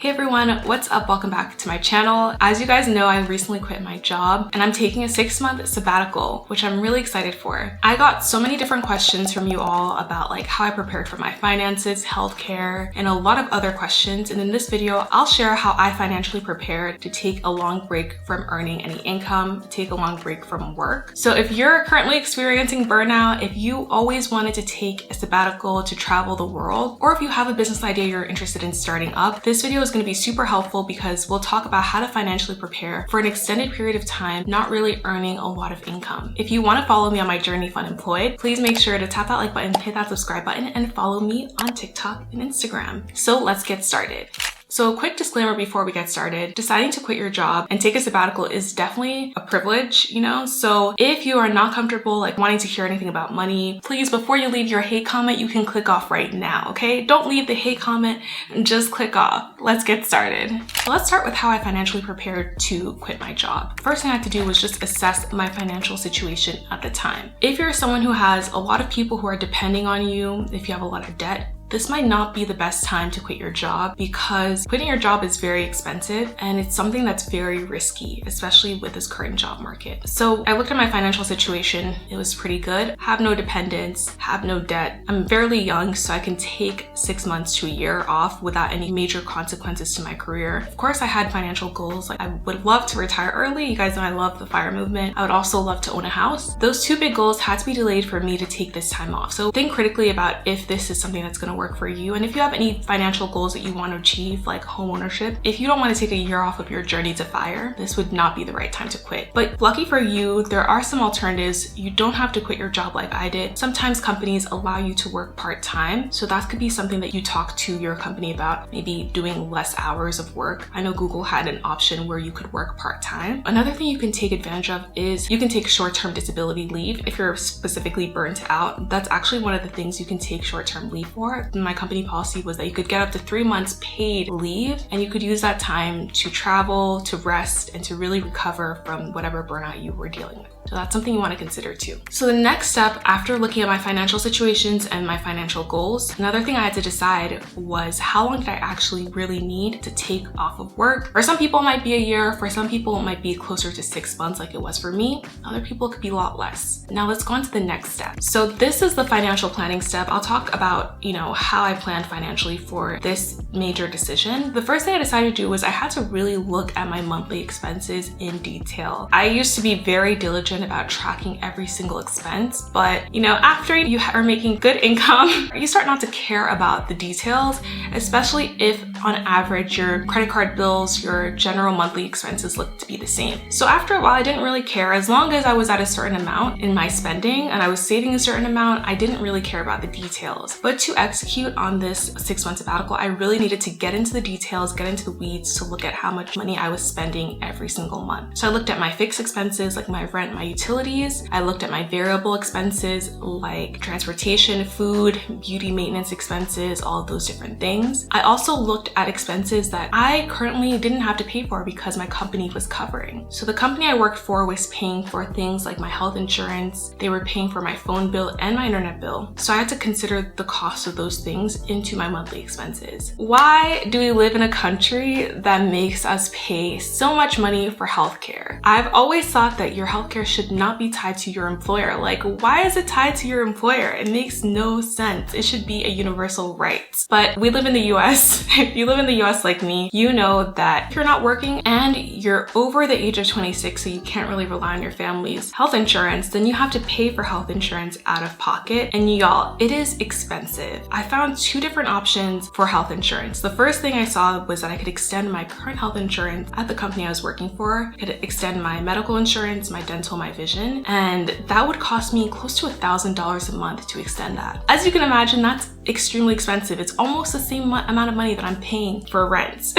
Hey everyone, what's up? Welcome back to my channel. As you guys know, I recently quit my job and I'm taking a 6-month sabbatical, which I'm really excited for. I got so many different questions from you all about how I prepared for my finances, healthcare, and a lot of other questions. And in this video, I'll share how I financially prepared to take a long break from earning any income, take a long break from work. So if you're currently experiencing burnout, if you always wanted to take a sabbatical to travel the world, or if you have a business idea you're interested in starting up, this video is going to be super helpful because we'll talk about how to financially prepare for an extended period of time, not really earning a lot of income. If you want to follow me on my journey of unemployed, please make sure to tap that like button, hit that subscribe button, and follow me on TikTok and Instagram. So let's get started. So a quick disclaimer before we get started, deciding to quit your job and take a sabbatical is definitely a privilege, So if you are not comfortable wanting to hear anything about money, please, before you leave your hate comment, you can click off right now, okay? Don't leave the hate comment and just click off. Let's get started. Let's start with how I financially prepared to quit my job. First thing I had to do was just assess my financial situation at the time. If you're someone who has a lot of people who are depending on you, if you have a lot of debt, this might not be the best time to quit your job because quitting your job is very expensive and it's something that's very risky, especially with this current job market. So I looked at my financial situation. It was pretty good. Have no dependents, have no debt. I'm fairly young, so I can take 6 months to a year off without any major consequences to my career. Of course, I had financial goals. I would love to retire early. You guys know I love the FIRE movement. I would also love to own a house. Those two big goals had to be delayed for me to take this time off. So think critically about if this is something that's going to work for you. And if you have any financial goals that you want to achieve, like home ownership, if you don't want to take a year off of your journey to FIRE, this would not be the right time to quit. But lucky for you, there are some alternatives. You don't have to quit your job like I did. Sometimes companies allow you to work part-time. So that could be something that you talk to your company about, maybe doing less hours of work. I know Google had an option where you could work part-time. Another thing you can take advantage of is you can take short-term disability leave if you're specifically burnt out. That's actually one of the things you can take short-term leave for. My company policy was that you could get up to 3 months paid leave and you could use that time to travel, to rest, and to really recover from whatever burnout you were dealing with. So that's something you want to consider too. So the next step after looking at my financial situations and my financial goals, another thing I had to decide was how long did I actually really need to take off of work? For some people it might be a year, for some people it might be closer to 6 months like it was for me. Other people it could be a lot less. Now let's go on to the next step. So this is the financial planning step. I'll talk about, how I planned financially for this major decision. The first thing I decided to do was I had to really look at my monthly expenses in detail. I used to be very diligent about tracking every single expense, but after you are making good income, you start not to care about the details, especially if on average your credit card bills, your general monthly expenses look to be the same. So after a while, I didn't really care. As long as I was at a certain amount in my spending and I was saving a certain amount, I didn't really care about the details. But to execute on this 6-month sabbatical, I really needed to get into the details, get into the weeds to look at how much money I was spending every single month. So I looked at my fixed expenses like my rent, my utilities. I looked at my variable expenses like transportation, food, beauty maintenance expenses, all of those different things. I also looked at expenses that I currently didn't have to pay for because my company was covering. So the company I worked for was paying for things like my health insurance. They were paying for my phone bill and my internet bill. So I had to consider the cost of those things into my monthly expenses. Why do we live in a country that makes us pay so much money for healthcare? I've always thought that your healthcare should not be tied to your employer. Why is it tied to your employer? It makes no sense. It should be a universal right. But we live in the US. If you live in the US like me, you know that if you're not working and you're over the age of 26, so you can't really rely on your family's health insurance, then you have to pay for health insurance out of pocket. And y'all, it is expensive. I found 2 different options for health insurance. The first thing I saw was that I could extend my current health insurance at the company I was working for. I could extend my medical insurance, my dental, my vision, and that would cost me close to $1,000 a month to extend that. As you can imagine, that's extremely expensive. It's almost the same amount of money that I'm paying for rent.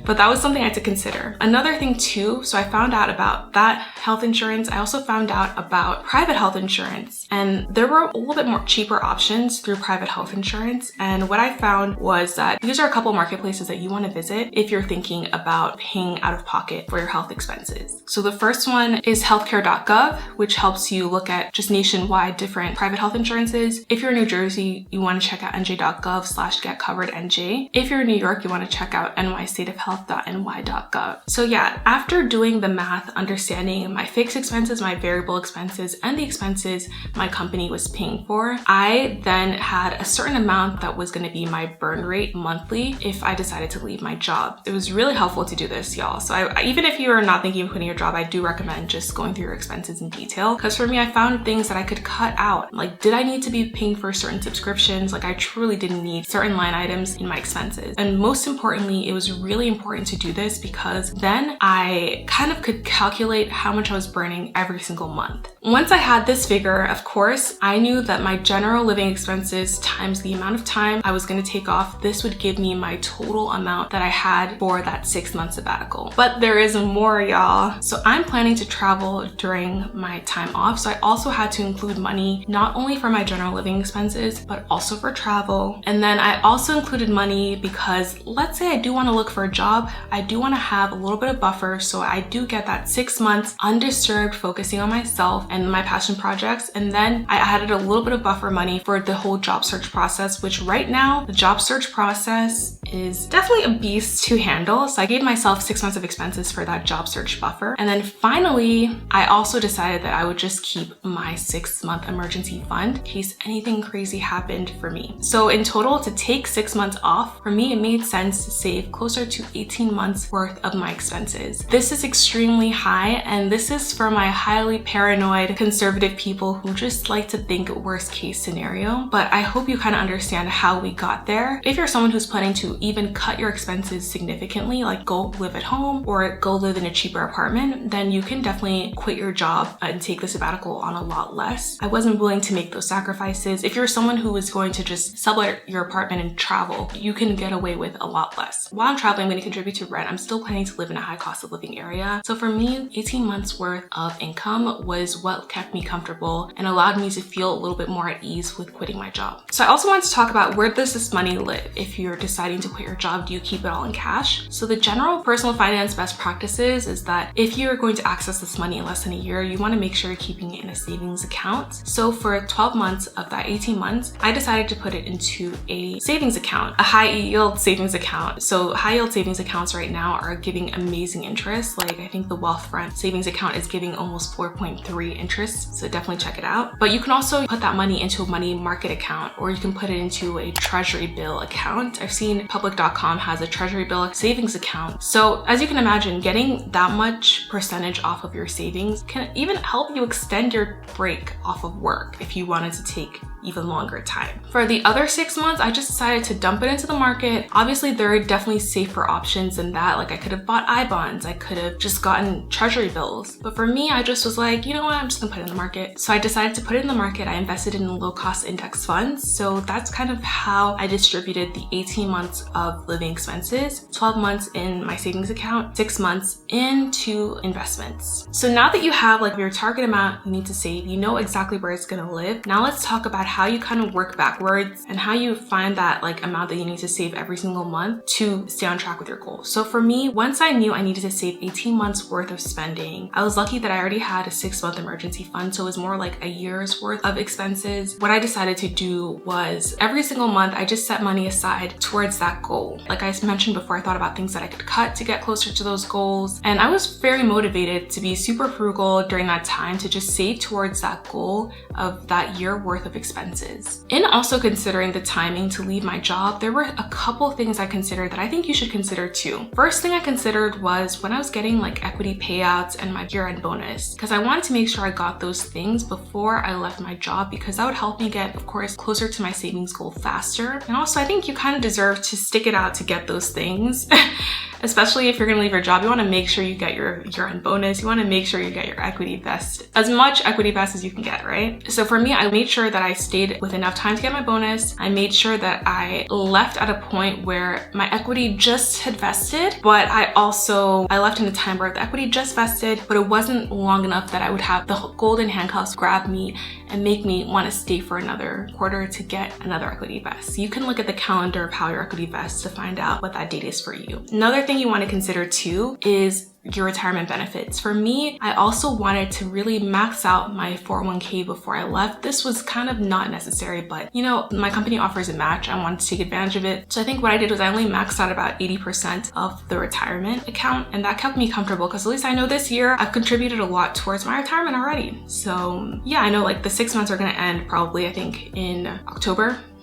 but that was something I had to consider. Another thing too, so I found out about that health insurance. I also found out about private health insurance, and there were a little bit more cheaper options through private health insurance. And what I found was that these are a couple marketplaces that you want to visit if you're thinking about paying out of pocket for your health expenses. So the first one is healthcare.gov, which helps you look at just nationwide different private health insurances. If you're in New Jersey, you want to check out nj.gov/getcoverednj. If you're in New York, you want to check out nystateofhealth.ny.gov. So yeah, after doing the math, understanding my fixed expenses, my variable expenses, and the expenses my company was paying for, I then had a certain amount that was going to be my burn rate monthly if I decided to leave my job. It was really helpful to do this, y'all. So even if you are not thinking of quitting your job, I do recommend just going through your expenses in detail, because for me, I found things that I could cut out. Like, did I need to be paying for certain subscriptions? Like, I truly didn't need certain line items in my expenses. And most importantly, it was really important to do this because then I kind of could calculate how much I was burning every single month. Once I had this figure, of course, I knew that my general living expenses times the amount of time I was going to take off, this would give me my total amount that I had for that 6-month sabbatical. But there is more, y'all. So I'm planning to travel during my time off. So I also had to include money, not only for my general living expenses, but also for travel. And then I also included money because let's say I do want to look for a job, I do want to have a little bit of buffer. So I do get that 6 months undisturbed focusing on myself and my passion projects. And then I added a little bit of buffer money for the whole job search process, which right now the job search process is definitely a beast to handle. So I gave myself 6 months of expenses for that job search buffer. And then finally, I also decided that I would just keep my 6-month emergency fund in case anything crazy happened for me. So in total, to take 6 months off, for me, it made sense to save closer to 18 months worth of my expenses. This is extremely high, and this is for my highly paranoid, conservative people who just like to think worst case scenario. But I hope you kind of understand how we got there. If you're someone who's planning to even cut your expenses significantly, like go live at home or go live in a cheaper apartment, then you can definitely quit your job and take the sabbatical on a lot less. I wasn't willing to make those sacrifices. If you're someone who is going to just sublet your apartment and travel, you can get away with a lot less. While I'm traveling, I'm going to contribute to rent. I'm still planning to live in a high cost of living area. So for me, 18 months worth of income was what kept me comfortable and allowed me to feel a little bit more at ease with quitting my job. So I also wanted to talk about, where does this money live? If you're deciding to quit your job, do you keep it all in cash? So the general personal finance best practices is that if you're going to access this money in less than a year, you want to make sure you're keeping it in a savings account. So for 12 months of that 18 months, I decided to put it into a savings account, a high yield savings account. So high yield savings accounts right now are giving amazing interest. Like, I think the Wealthfront savings account is giving almost 4.3 interest. So definitely check it out. But you can also put that money into a money market account, or you can put it into a treasury bill account. I've seen public.com has a treasury bill savings account. So as you can imagine, getting that much percentage off of your savings can even help you extend your break off of work if you wanted to take even longer time. For the other 6 months, I just decided to dump it into the market. Obviously, there are definitely safer options than that. Like, I could have bought I-bonds, I could have just gotten treasury bills. But for me, I just was like, you know what, I'm just gonna put it in the market. So I decided to put it in the market. I invested in low-cost index funds. So that's kind of how I distributed the 18 months of living expenses, 12 months in my savings account, 6 months into investments. So now that you have like your target amount you need to save, you know exactly where it's gonna live. Now let's talk about how you kind of work backwards and how you find that like amount that you need to save every single month to stay on track with your goals. So for me, once I knew I needed to save 18 months worth of spending, I was lucky that I already had a 6-month emergency fund. So it was more like a year's worth of expenses. What I decided to do was every single month, I just set money aside towards that goal. Like I mentioned before, I thought about things that I could cut to get closer to those goals. And I was very motivated to be super frugal during that time to just save towards that goal of that year worth of expenses. In also considering the timing to leave my job, there were a couple things I considered that I think you should consider too. First thing I considered was when I was getting like equity payouts and my year-end bonus, because I wanted to make sure I got those things before I left my job, because that would help me get, of course, closer to my savings goal faster. And also, I think you kind of deserve to stick it out to get those things. especially if you're gonna leave your job. You wanna make sure you get your year-end bonus. You wanna make sure you get your equity vest, as much equity vest as you can get, right? So for me, I made sure that I stayed with enough time to get my bonus. I made sure that I left at a point where my equity just had vested, but I left in a time where the equity just vested, but it wasn't long enough that I would have the golden handcuffs grab me and make me want to stay for another quarter to get another equity vest. So you can look at the calendar of how your equity vests to find out what that date is for you. Another thing you want to consider too is your retirement benefits. For me, I also wanted to really max out my 401k before I left. This was kind of not necessary, but you know, my company offers a match. I wanted to take advantage of it. So I think what I did was I only maxed out about 80% of the retirement account, and that kept me comfortable because at least I know this year I've contributed a lot towards my retirement already. So yeah, I know like the 6 months are gonna end probably, I think in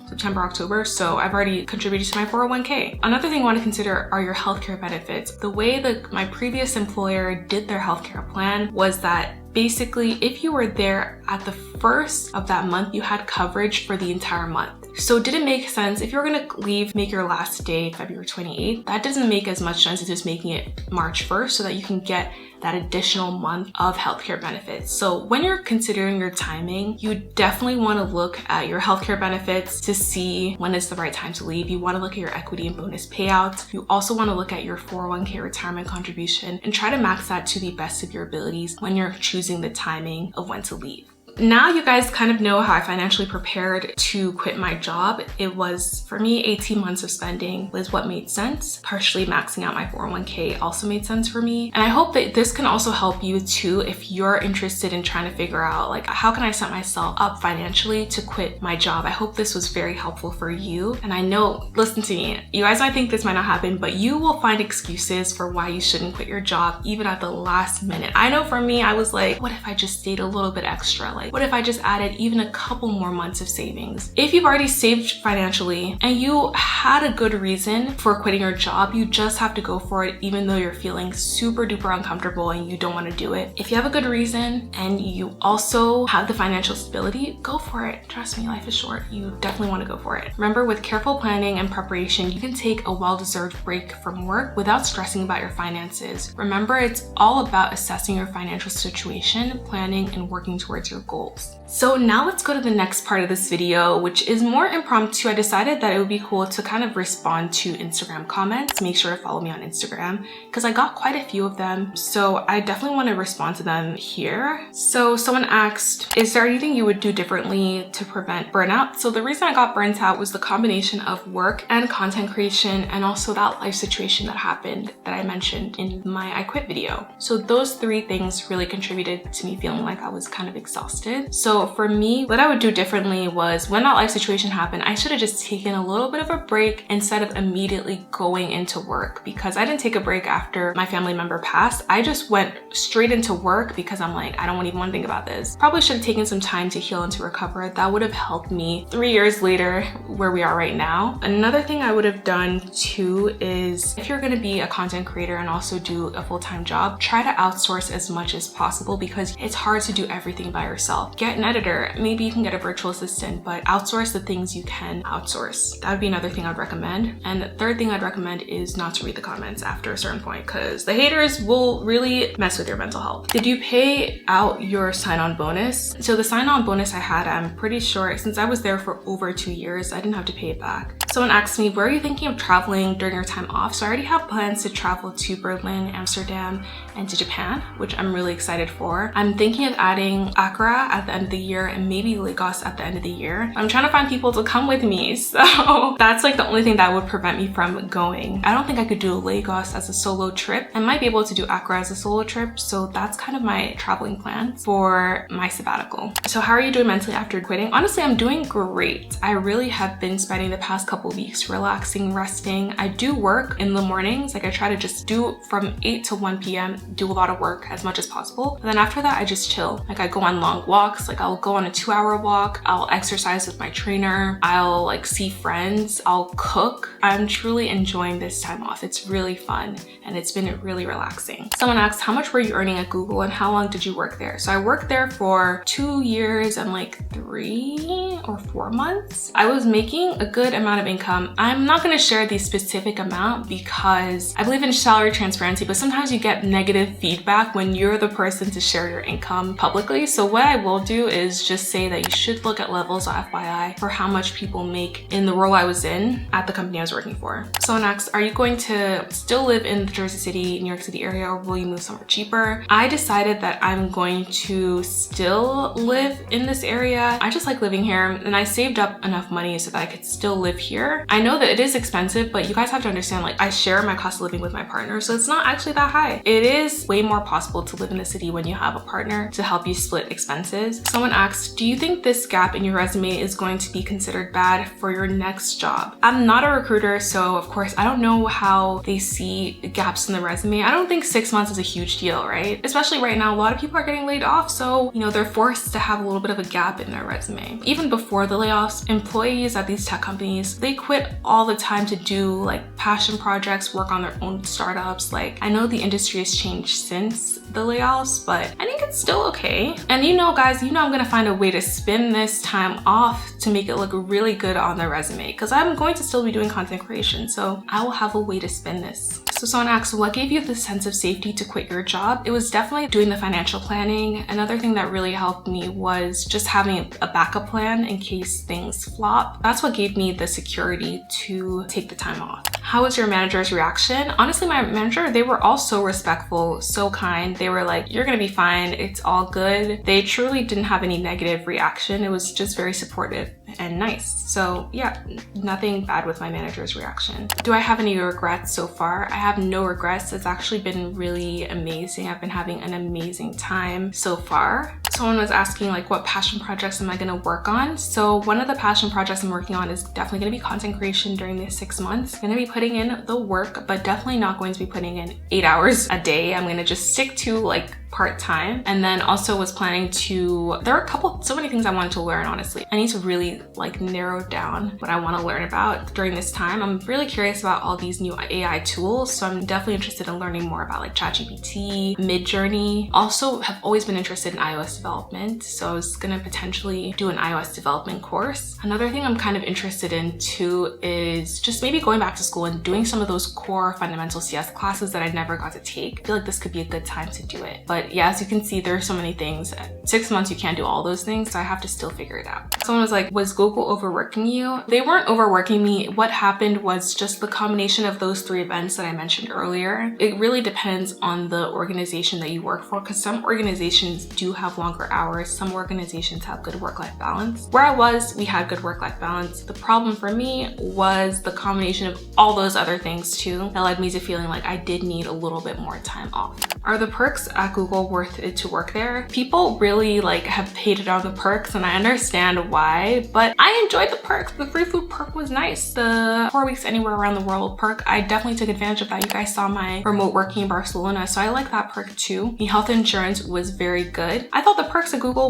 September, October, so I've already contributed to my 401k. Another thing I want to consider are your healthcare benefits. The way that my previous employer did their healthcare plan was that basically, if you were there at the first of that month, you had coverage for the entire month. So did it make sense if you're gonna leave, make your last day February 28th? That doesn't make as much sense as just making it March 1st so that you can get that additional month of healthcare benefits. So when you're considering your timing, you definitely want to look at your healthcare benefits to see when is the right time to leave. You want to look at your equity and bonus payouts. You also want to look at your 401k retirement contribution and try to max that to the best of your abilities when you're choosing the timing of when to leave. Now you guys kind of know how I financially prepared to quit my job. It was, for me, 18 months of spending was what made sense. Partially maxing out my 401k also made sense for me. And I hope that this can also help you too if you're interested in trying to figure out like, how can I set myself up financially to quit my job? I hope this was very helpful for you. And I know, listen to me, you guys might think this might not happen, but you will find excuses for why you shouldn't quit your job even at the last minute. I know for me, I was like, what if I just stayed a little bit extra? Like, what if I just added even a couple more months of savings? If you've already saved financially and you had a good reason for quitting your job, you just have to go for it even though you're feeling super duper uncomfortable and you don't want to do it. If you have a good reason and you also have the financial stability, go for it. Trust me, life is short. You definitely want to go for it. Remember, with careful planning and preparation, you can take a well-deserved break from work without stressing about your finances. Remember, it's all about assessing your financial situation, planning, and working towards your goals. So now let's go to the next part of this video, which is more impromptu. I decided that it would be cool to kind of respond to Instagram comments. Make sure to follow me on Instagram because I got quite a few of them. So I definitely want to respond to them here. So someone asked, is there anything you would do differently to prevent burnout? So the reason I got burnt out was the combination of work and content creation and also that life situation that happened that I mentioned in my I Quit video. So those three things really contributed to me feeling like I was kind of exhausted. So for me, what I would do differently was when that life situation happened, I should have just taken a little bit of a break instead of immediately going into work, because I didn't take a break after my family member passed. I just went straight into work because I'm like, I don't even want to think about this. Probably should have taken some time to heal and to recover. That would have helped me 3 years later where we are right now. Another thing I would have done too is if you're going to be a content creator and also do a full-time job, try to outsource as much as possible because it's hard to do everything by yourself. Get an editor, maybe you can get a virtual assistant, but outsource the things you can outsource. That would be another thing I'd recommend. And the third thing I'd recommend is not to read the comments after a certain point because the haters will really mess with your mental health. Did you pay out your sign-on bonus? So the sign-on bonus I had, I'm pretty sure, since I was there for over 2 years, I didn't have to pay it back. Someone asked me, where are you thinking of traveling during your time off? So I already have plans to travel to Berlin, Amsterdam, and to Japan, which I'm really excited for. I'm thinking of adding Accra at the end of the year and maybe Lagos at the end of the year. I'm trying to find people to come with me, so that's like the only thing that would prevent me from going. I don't think I could do Lagos as a solo trip. I might be able to do Accra as a solo trip, so that's kind of my traveling plans for my sabbatical. So how are you doing mentally after quitting? Honestly, I'm doing great. I really have been spending the past couple weeks relaxing, resting. I do work in the mornings, like I try to just do from 8 to 1 p.m, do a lot of work as much as possible. And then after that, I just chill. Like I go on long walks. Like I'll go on a 2-hour walk. I'll exercise with my trainer. I'll like see friends. I'll cook. I'm truly enjoying this time off. It's really fun and it's been really relaxing. Someone asked, how much were you earning at Google and how long did you work there? So I worked there for 2 years and like 3 or 4 months. I was making a good amount of income. I'm not going to share the specific amount because I believe in salary transparency, but sometimes you get negative feedback when you're the person to share your income publicly. So what I will do is just say that you should look at levels of FYI for how much people make in the role I was in at the company I was working for. Someone asked, are you going to still live in the Jersey City, New York City area, or will you move somewhere cheaper? I decided that I'm going to still live in this area. I just like living here and I saved up enough money so that I could still live here. I know that it is expensive, but you guys have to understand, like I share my cost of living with my partner, so it's not actually that high. It is way more possible to live in the city when you have a partner to help you split expenses. Someone asked, do you think this gap in your resume is going to be considered bad for your next job? I'm not a recruiter, so of course I don't know how they see gaps in the resume. I don't think 6 months is a huge deal, right? Especially right now, a lot of people are getting laid off, so you know they're forced to have a little bit of a gap in their resume. Even before the layoffs, employees at these tech companies, they quit all the time to do like passion projects, work on their own startups. Like I know the industry has changed since the layoffs, but I think it's still okay. And you know guys, you know I'm gonna find a way to spin this time off to make it look really good on their resume because I'm going to still be doing content creation, so I will have a way to spin this. So someone asked, what gave you the sense of safety to quit your job? It was definitely doing the financial planning. Another thing that really helped me was just having a backup plan in case things flop. That's what gave me the security to take the time off. How was your manager's reaction? Honestly, my manager, they were all so respectful, so kind. They were like, you're gonna be fine, it's all good. They truly didn't have any negative reaction. It was just very supportive and nice. So yeah, nothing bad with my manager's reaction. Do I have any regrets so far? I have no regrets. It's actually been really amazing. I've been having an amazing time so far. Someone was asking like, what passion projects am I gonna work on? So one of the passion projects I'm working on is definitely gonna be content creation during these 6 months. I'm gonna be putting in the work, but definitely not going to be putting in 8 hours a day. I'm gonna just stick to like part-time. And then also was planning to, there are so many things I wanted to learn, honestly. I need to really like narrow down what I want to learn about during this time. I'm really curious about all these new AI tools. So I'm definitely interested in learning more about like ChatGPT, Midjourney. Also have always been interested in iOS development. So I was gonna potentially do an iOS development course. Another thing I'm kind of interested in too is just maybe going back to school and doing some of those core fundamental CS classes that I never got to take. I feel like this could be a good time to do it. But yeah, as you can see, there are so many things. 6 months, you can't do all those things, so I have to still figure it out. Someone was like, was Google overworking you? They weren't overworking me. What happened was just the combination of those 3 events that I mentioned earlier. It really depends on the organization that you work for, because some organizations do have longer hours. Some organizations have good work-life balance. Where I was, we had good work-life balance. The problem for me was the combination of all those other things too that led me to feeling like I did need a little bit more time off. Are the perks at Google worth it to work there? People really like have hated on the perks and I understand why, but I enjoyed the perks. The free food perk was nice. The 4 weeks anywhere around the world perk, I definitely took advantage of that. You guys saw my remote working in Barcelona, so I like that perk too. The health insurance was very good. I thought the perks at Google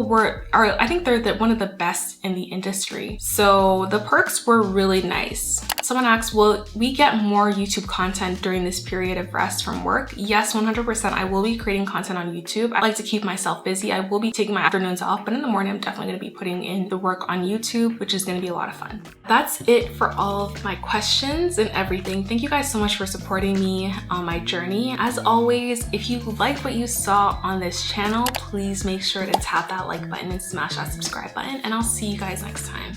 I think they're one of the best in the industry. So the perks were really nice. Someone asked, will we get more YouTube content during this period of rest from work? Yes, 100%. I will be creating content on YouTube. I like to keep myself busy. I will be taking my afternoons off, but in the morning, I'm definitely going to be putting in the work on YouTube, which is going to be a lot of fun. That's it for all of my questions and everything. Thank you guys so much for supporting me on my journey. As always, if you liked what you saw on this channel, please make sure to tap that like button and smash that subscribe button, and I'll see you guys next time.